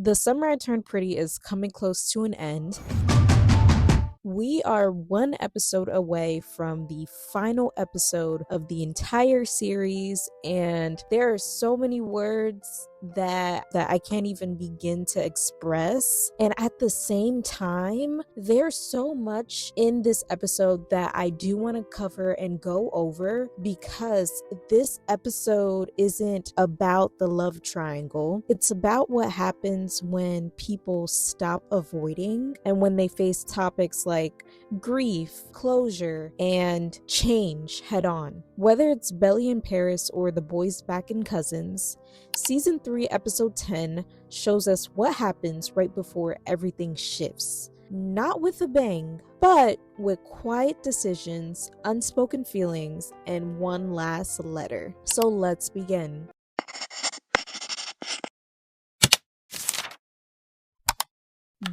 The Summer I Turned Pretty is coming close to an end. We are one episode away from the final episode of the entire series, and there are so many words that I can't even begin to express. And at the same time, there's so much in this episode that I do want to cover and go over, because this episode isn't about the love triangle. It's about what happens when people stop avoiding and when they face topics like grief, closure, and change head on. Whether it's Belly in Paris or the boys back in Cousins, Season 3, Episode 10 shows us what happens right before everything shifts. Not with a bang, but with quiet decisions, unspoken feelings, and one last letter. So let's begin.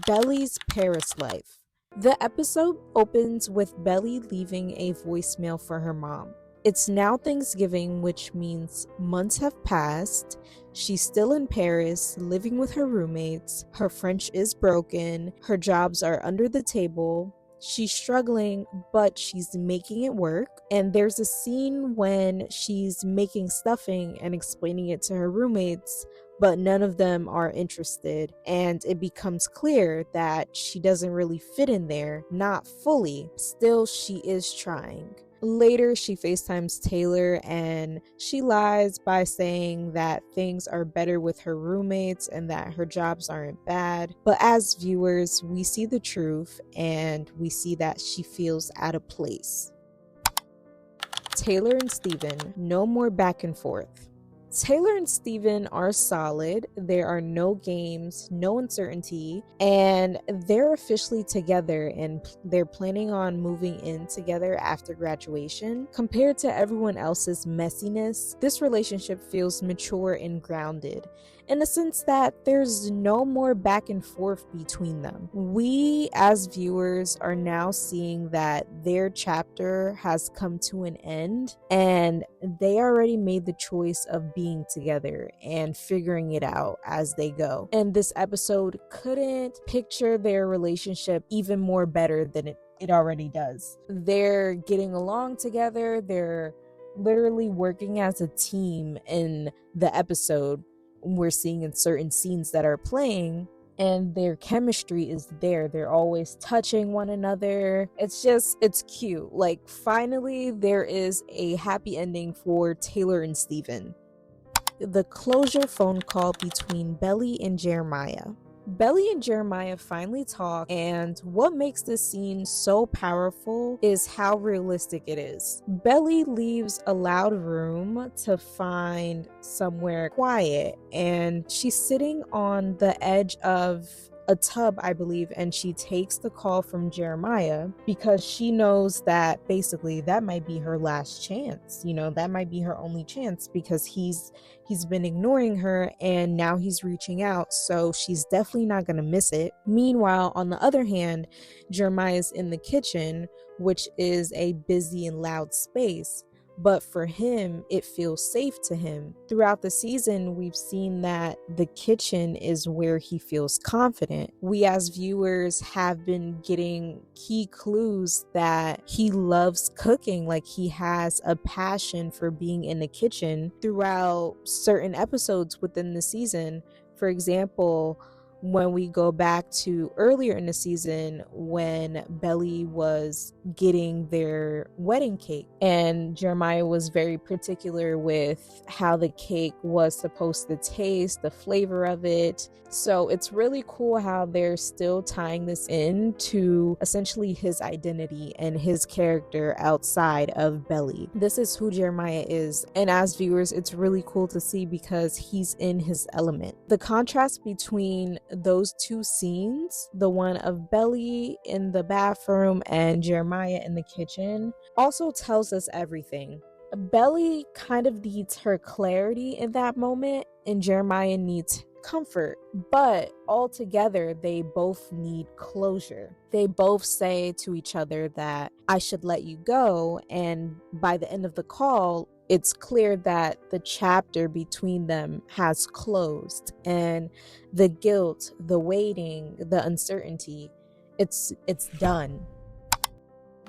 Belly's Paris life. The episode opens with Belly leaving a voicemail for her mom. It's now Thanksgiving, which means months have passed. She's still in Paris, living with her roommates. Her French is broken. Her jobs are under the table. She's struggling, but she's making it work. And there's a scene when she's making stuffing and explaining it to her roommates, but none of them are interested. And it becomes clear that she doesn't really fit in there, not fully. Still, she is trying. Later, she FaceTimes Taylor and she lies by saying that things are better with her roommates and that her jobs aren't bad. But as viewers, we see the truth and we see that she feels out of place. Taylor and Steven, no more back and forth. Taylor and Steven are solid. There are no games, no uncertainty, and they're officially together and they're planning on moving in together after graduation. Compared to everyone else's messiness, this relationship feels mature and grounded, in the sense that there's no more back and forth between them. We as viewers are now seeing that their chapter has come to an end and they already made the choice of being together and figuring it out as they go. And this episode couldn't picture their relationship even more better than it already does. They're getting along together. They're literally working as a team in the episode. We're seeing in certain scenes that are playing, and their chemistry is there. They're always touching one another. It's cute. Like, finally, there is a happy ending for Taylor and Steven. The closure phone call between Belly and Jeremiah. Belly and Jeremiah finally talk, and what makes this scene so powerful is how realistic it is. Belly leaves a loud room to find somewhere quiet, and she's sitting on the edge of a tub, I believe, and she takes the call from Jeremiah because she knows that basically that might be her last chance. That might be her only chance, because he's been ignoring her and now he's reaching out, so she's definitely not going to miss it. Meanwhile, on the other hand, Jeremiah's in the kitchen, which is a busy and loud space. But for him, it feels safe to him. Throughout the season, we've seen that the kitchen is where he feels confident. We as viewers have been getting key clues that he loves cooking, like he has a passion for being in the kitchen throughout certain episodes within the season. For example, when we go back to earlier in the season when Belly was getting their wedding cake, and Jeremiah was very particular with how the cake was supposed to taste, the flavor of it. So it's really cool how they're still tying this in to essentially his identity and his character outside of Belly. This is who Jeremiah is, and as viewers, it's really cool to see because he's in his element. The contrast between those two scenes, the one of Belly in the bathroom and Jeremiah in the kitchen, also tells us everything. Belly kind of needs her clarity in that moment, and Jeremiah needs comfort, but altogether they both need closure. They both say to each other that I should let you go, and by the end of the call, it's clear that the chapter between them has closed, and the guilt, the waiting, the uncertainty, it's done.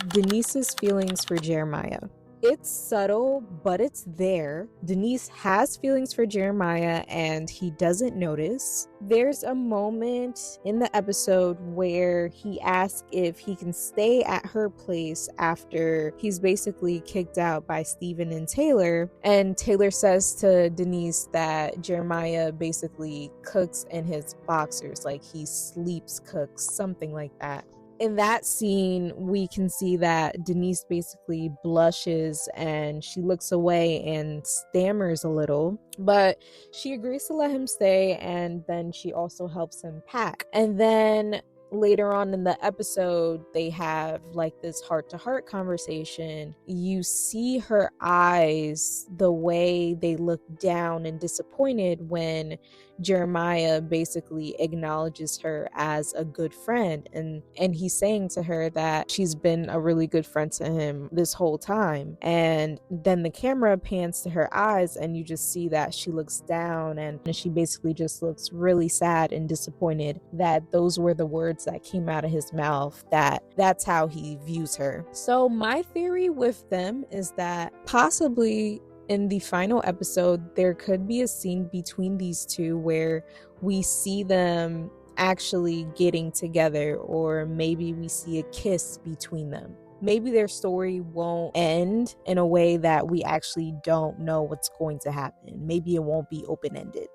Denise's feelings for Jeremiah. It's subtle, but it's there. Denise has feelings for Jeremiah and he doesn't notice. There's a moment in the episode where he asks if he can stay at her place after he's basically kicked out by Steven and Taylor. And Taylor says to Denise that Jeremiah basically cooks in his boxers, like he sleeps cooks, something like that. In that scene, we can see that Denise basically blushes and she looks away and stammers a little, but she agrees to let him stay, and then she also helps him pack. And then later on in the episode, they have like this heart-to-heart conversation. You see her eyes, the way they look down and disappointed when Jeremiah basically acknowledges her as a good friend, and he's saying to her that she's been a really good friend to him this whole time. And then the camera pans to her eyes and you just see that she looks down, and she basically just looks really sad and disappointed that those were the words that came out of his mouth, that's how he views her. So my theory with them is that possibly in the final episode, there could be a scene between these two where we see them actually getting together, or maybe we see a kiss between them. Maybe their story won't end in a way that we actually don't know what's going to happen. Maybe it won't be open-ended.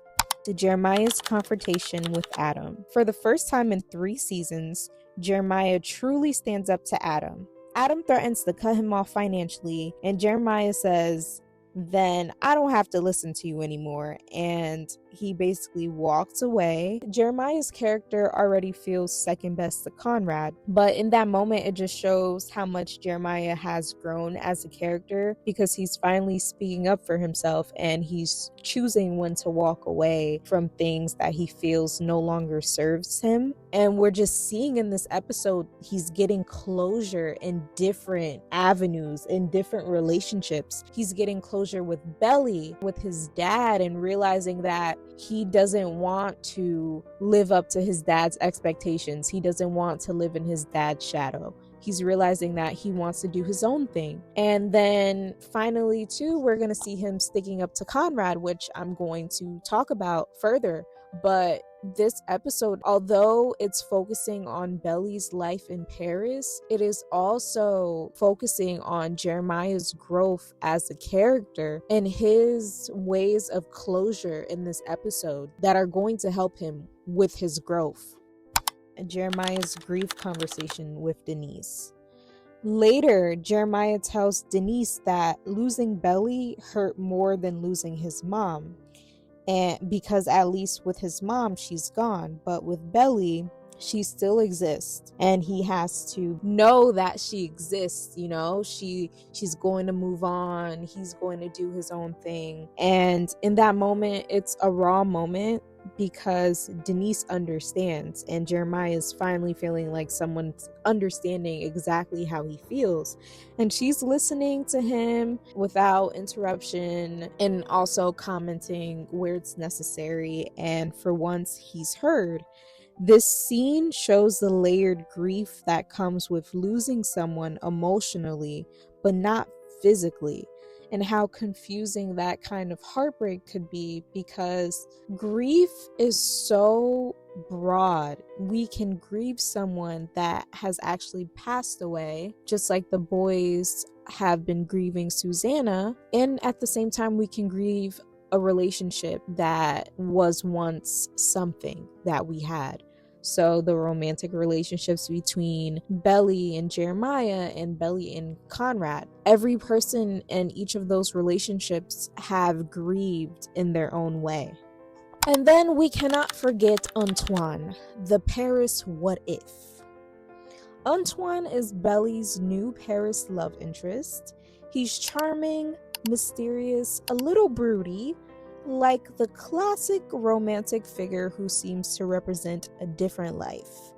To Jeremiah's confrontation with Adam. For the first time in 3 seasons, Jeremiah truly stands up to Adam. Adam threatens to cut him off financially, and Jeremiah says, "Then I don't have to listen to you anymore," and he basically walks away. Jeremiah's character already feels second best to Conrad, but in that moment it just shows how much Jeremiah has grown as a character, because he's finally speaking up for himself and he's choosing when to walk away from things that he feels no longer serves him. And we're just seeing in this episode, he's getting closure in different avenues, in different relationships. He's getting closure with Belly, with his dad, and realizing that he doesn't want to live up to his dad's expectations. He doesn't want to live in his dad's shadow. He's realizing that he wants to do his own thing. And then finally, too, we're going to see him sticking up to Conrad, which I'm going to talk about further. But this episode, although it's focusing on Belly's life in Paris, it is also focusing on Jeremiah's growth as a character and his ways of closure in this episode that are going to help him with his growth. Jeremiah's grief conversation with Denise. Later, Jeremiah tells Denise that losing Belly hurt more than losing his mom. And because at least with his mom, she's gone, but with Belly, she still exists, and he has to know that she exists. You know, she's going to move on. He's going to do his own thing. And in that moment, it's a raw moment, because Denise understands, and Jeremiah is finally feeling like someone's understanding exactly how he feels, and she's listening to him without interruption and also commenting where it's necessary, and for once he's heard. This scene shows the layered grief that comes with losing someone emotionally but not physically, and how confusing that kind of heartbreak could be, because grief is so broad. We can grieve someone that has actually passed away, just like the boys have been grieving Susanna, and at the same time we can grieve a relationship that was once something that we had. So the romantic relationships between Belly and Jeremiah and Belly and Conrad, every person in each of those relationships have grieved in their own way. And then we cannot forget Antoine, the Paris what if. Antoine is Belly's new Paris love interest. He's charming, mysterious, a little broody, like the classic romantic figure who seems to represent a different life.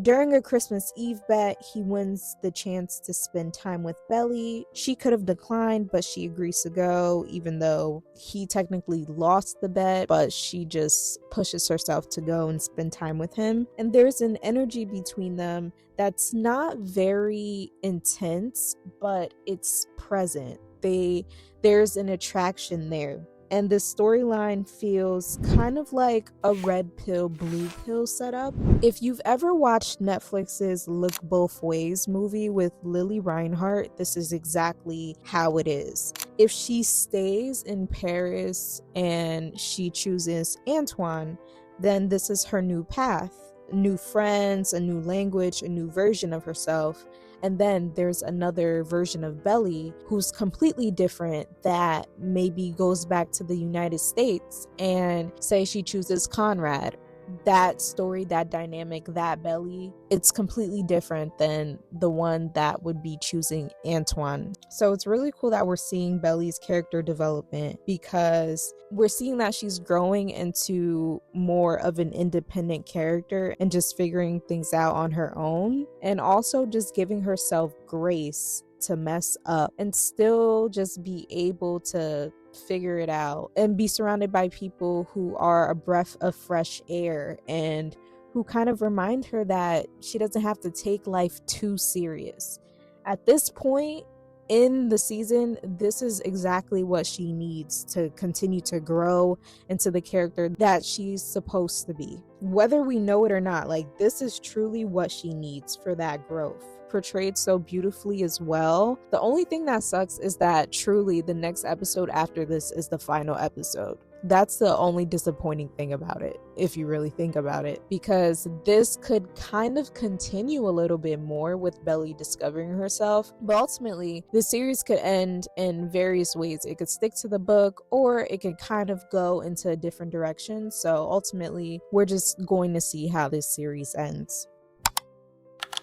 During a Christmas Eve bet, he wins the chance to spend time with Belly. She could have declined, but she agrees to go, even though he technically lost the bet, but she just pushes herself to go and spend time with him. And there's an energy between them that's not very intense, but it's present. There's an attraction there. And the storyline feels kind of like a red pill, blue pill setup. If you've ever watched Netflix's Look Both Ways movie with Lily Reinhart, this is exactly how it is. If she stays in Paris and she chooses Antoine, then this is her new path. New friends, a new language, a new version of herself. And then there's another version of Belly who's completely different, that maybe goes back to the United States and say she chooses Conrad. That story, that dynamic, that Belly, it's completely different than the one that would be choosing Antoine. So it's really cool that we're seeing Belly's character development, because we're seeing that she's growing into more of an independent character and just figuring things out on her own, and also just giving herself grace to mess up and still just be able to figure it out and be surrounded by people who are a breath of fresh air and who kind of remind her that she doesn't have to take life too serious. At this point in the season, this is exactly what she needs to continue to grow into the character that she's supposed to be. Whether we know it or not, like, this is truly what she needs for that growth. Portrayed so beautifully as well. The only thing that sucks is that truly the next episode after this is the final episode. That's the only disappointing thing about it, if you really think about it, because this could kind of continue a little bit more with Belly discovering herself, but ultimately the series could end in various ways. It could stick to the book, or it could kind of go into a different direction. So ultimately, we're just going to see how this series ends.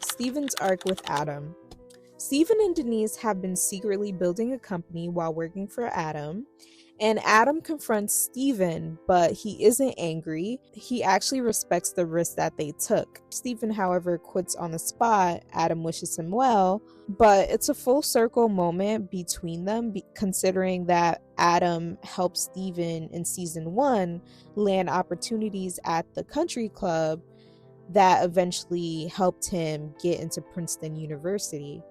Steven's arc with Adam. Steven and Denise have been secretly building a company while working for Adam, and Adam confronts Steven, but he isn't angry. He actually respects the risk that they took. Steven, however, quits on the spot. Adam wishes him well, but it's a full circle moment between them, considering that Adam helped Steven in season 1 land opportunities at the country club that eventually helped him get into Princeton University.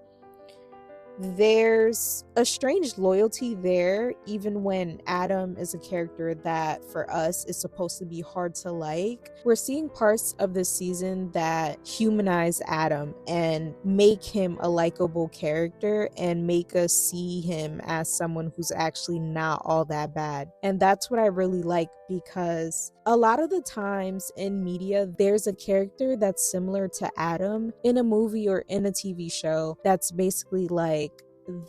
There's a strange loyalty there, even when Adam is a character that for us is supposed to be hard to like. We're seeing parts of this season that humanize Adam and make him a likable character and make us see him as someone who's actually not all that bad. And that's what I really like, because a lot of the times in media, there's a character that's similar to Adam in a movie or in a TV show that's basically like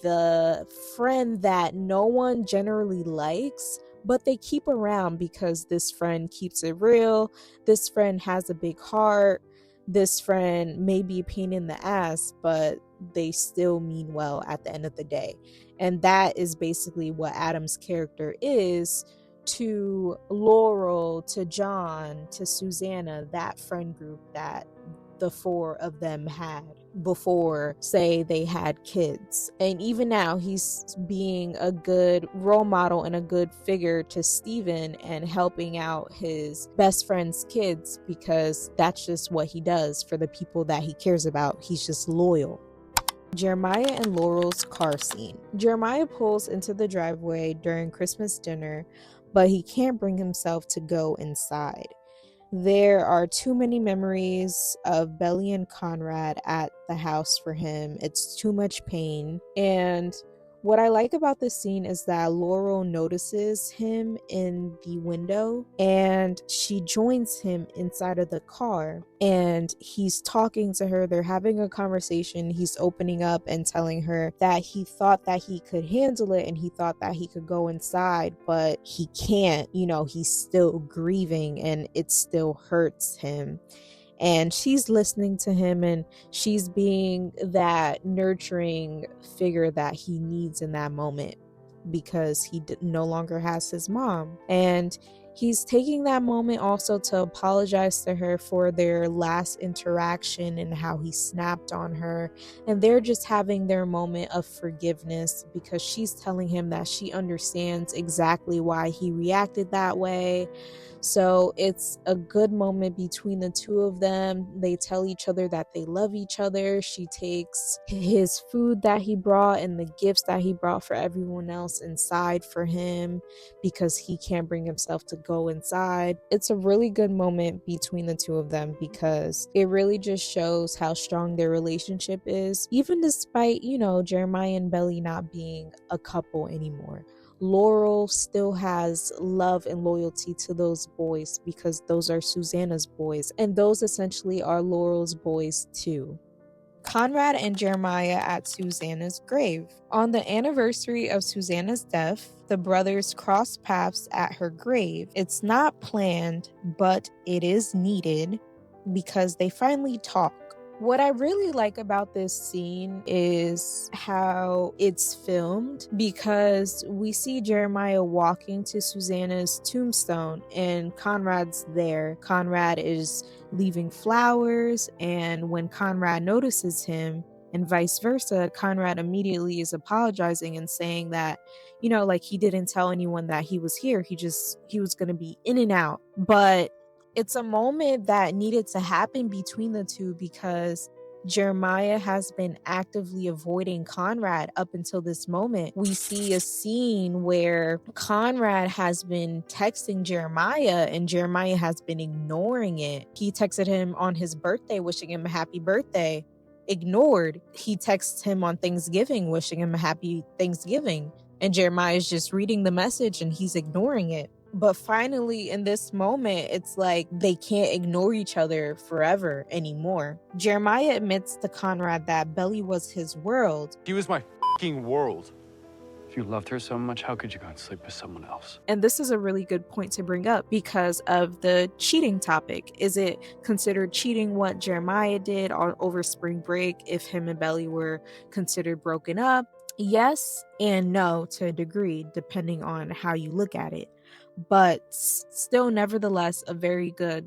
the friend that no one generally likes, but they keep around because this friend keeps it real, this friend has a big heart, this friend may be a pain in the ass, but they still mean well at the end of the day. And that is basically what Adam's character is to Laurel, to John, to Susanna, that friend group that the four of them had before, say, they had kids. And even now, he's being a good role model and a good figure to Steven and helping out his best friend's kids, because that's just what he does for the people that he cares about. He's just loyal. Jeremiah and Laurel's car scene. Jeremiah pulls into the driveway during Christmas dinner, but he can't bring himself to go inside. There are too many memories of Belly and Conrad at the house for him. It's too much pain. And what I like about this scene is that Laurel notices him in the window and she joins him inside of the car, and he's talking to her. They're having a conversation. He's opening up and telling her that he thought that he could handle it and he thought that he could go inside, but he can't. You know, he's still grieving and it still hurts him. And she's listening to him and she's being that nurturing figure that he needs in that moment, because he no longer has his mom. And He's taking that moment also to apologize to her for their last interaction and how he snapped on her. And they're just having their moment of forgiveness because she's telling him that she understands exactly why he reacted that way. So it's a good moment between the two of them. They tell each other that they love each other. She takes his food that he brought and the gifts that he brought for everyone else inside for him because he can't bring himself to go inside. It's a really good moment between the two of them because it really just shows how strong their relationship is, even despite, Jeremiah and Belly not being a couple anymore. Laurel still has love and loyalty to those boys because those are Susanna's boys, and those essentially are Laurel's boys too. Conrad and Jeremiah at Susanna's grave. On the anniversary of Susanna's death, the brothers cross paths at her grave. It's not planned, but it is needed because they finally talk. What I really like about this scene is how it's filmed because we see Jeremiah walking to Susanna's tombstone and Conrad's there. Conrad is leaving flowers, and when Conrad notices him and vice versa, Conrad immediately is apologizing and saying that, like he didn't tell anyone that he was here. He was going to be in and out. But it's a moment that needed to happen between the two because Jeremiah has been actively avoiding Conrad up until this moment. We see a scene where Conrad has been texting Jeremiah and Jeremiah has been ignoring it. He texted him on his birthday, wishing him a happy birthday. Ignored. He texts him on Thanksgiving, wishing him a happy Thanksgiving. And Jeremiah is just reading the message and he's ignoring it. But finally, in this moment, it's like they can't ignore each other forever anymore. Jeremiah admits to Conrad that Belly was his world. He was my fucking world. If you loved her so much, how could you go and sleep with someone else? And this is a really good point to bring up because of the cheating topic. Is it considered cheating what Jeremiah did over spring break if him and Belly were considered broken up? Yes and no to a degree, depending on how you look at it. But still, nevertheless, a very good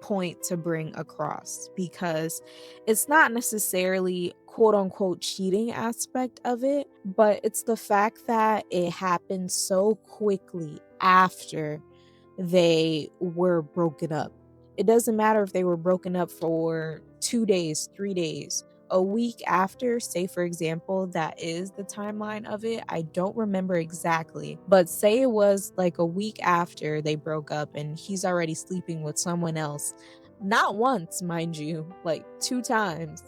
point to bring across because it's not necessarily quote unquote cheating aspect of it, but it's the fact that it happened so quickly after they were broken up. It doesn't matter if they were broken up for 2 days, 3 days, a week after, say for example, that is the timeline of it. I don't remember exactly, but say it was like a week after they broke up and he's already sleeping with someone else. Not once, mind you, like 2 times.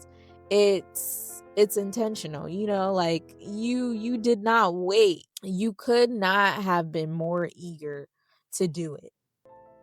It's intentional, like you did not wait. You could not have been more eager to do it.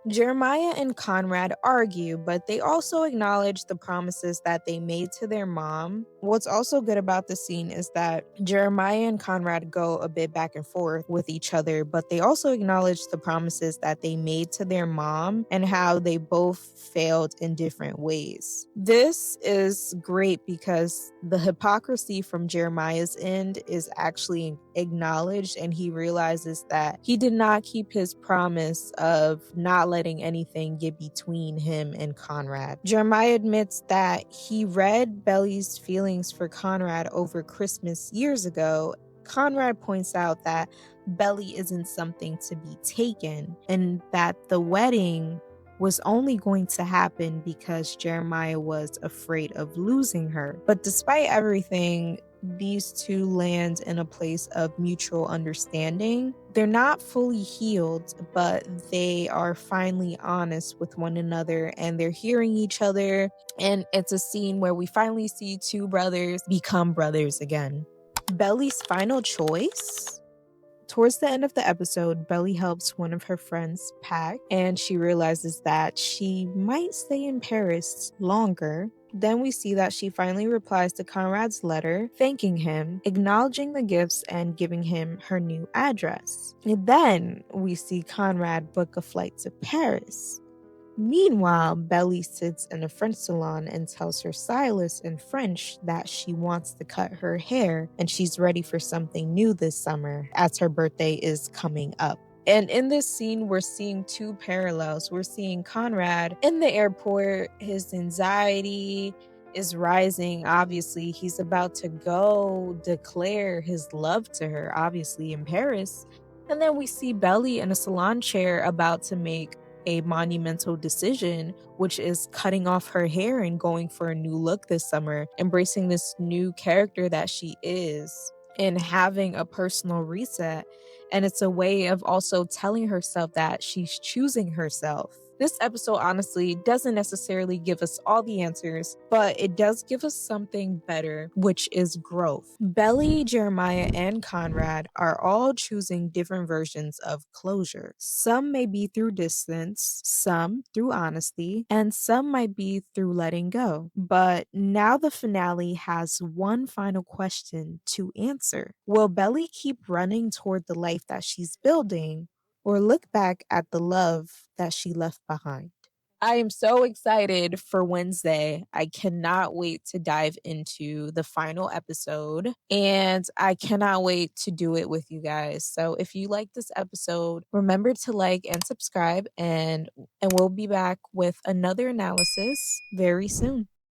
Jeremiah and Conrad argue, but they also acknowledge the promises that they made to their mom. What's also good about the scene is that Jeremiah and Conrad go a bit back and forth with each other, but they also acknowledge the promises that they made to their mom and how they both failed in different ways. This is great because the hypocrisy from Jeremiah's end is actually acknowledged, and he realizes that he did not keep his promise of not letting anything get between him and Conrad. Jeremiah admits that he read Belly's feelings for Conrad over Christmas years ago. Conrad points out that Belly isn't something to be taken and that the wedding was only going to happen because Jeremiah was afraid of losing her. But despite everything, these two land in a place of mutual understanding. They're not fully healed, but they are finally honest with one another and they're hearing each other. And it's a scene where we finally see two brothers become brothers again. Belly's final choice. Towards the end of the episode, Belly helps one of her friends pack, and she realizes that she might stay in Paris longer. Then we see that she finally replies to Conrad's letter, thanking him, acknowledging the gifts, and giving him her new address. And then we see Conrad book a flight to Paris. Meanwhile, Belly sits in a French salon and tells her stylist in French that she wants to cut her hair and she's ready for something new this summer as her birthday is coming up. And in this scene, we're seeing two parallels. We're seeing Conrad in the airport, his anxiety is rising. Obviously, he's about to go declare his love to her, obviously, in Paris. And then we see Belly in a salon chair about to make a monumental decision, which is cutting off her hair and going for a new look this summer, embracing this new character that she is, and having a personal reset. And it's a way of also telling herself that she's choosing herself. This episode honestly doesn't necessarily give us all the answers, but it does give us something better, which is growth. Belly, Jeremiah, and Conrad are all choosing different versions of closure. Some may be through distance, some through honesty, and some might be through letting go. But now the finale has one final question to answer. Will Belly keep running toward the life that she's building, or look back at the love that she left behind? I am so excited for Wednesday. I cannot wait to dive into the final episode, and I cannot wait to do it with you guys. So if you like this episode, remember to like and subscribe, and we'll be back with another analysis very soon.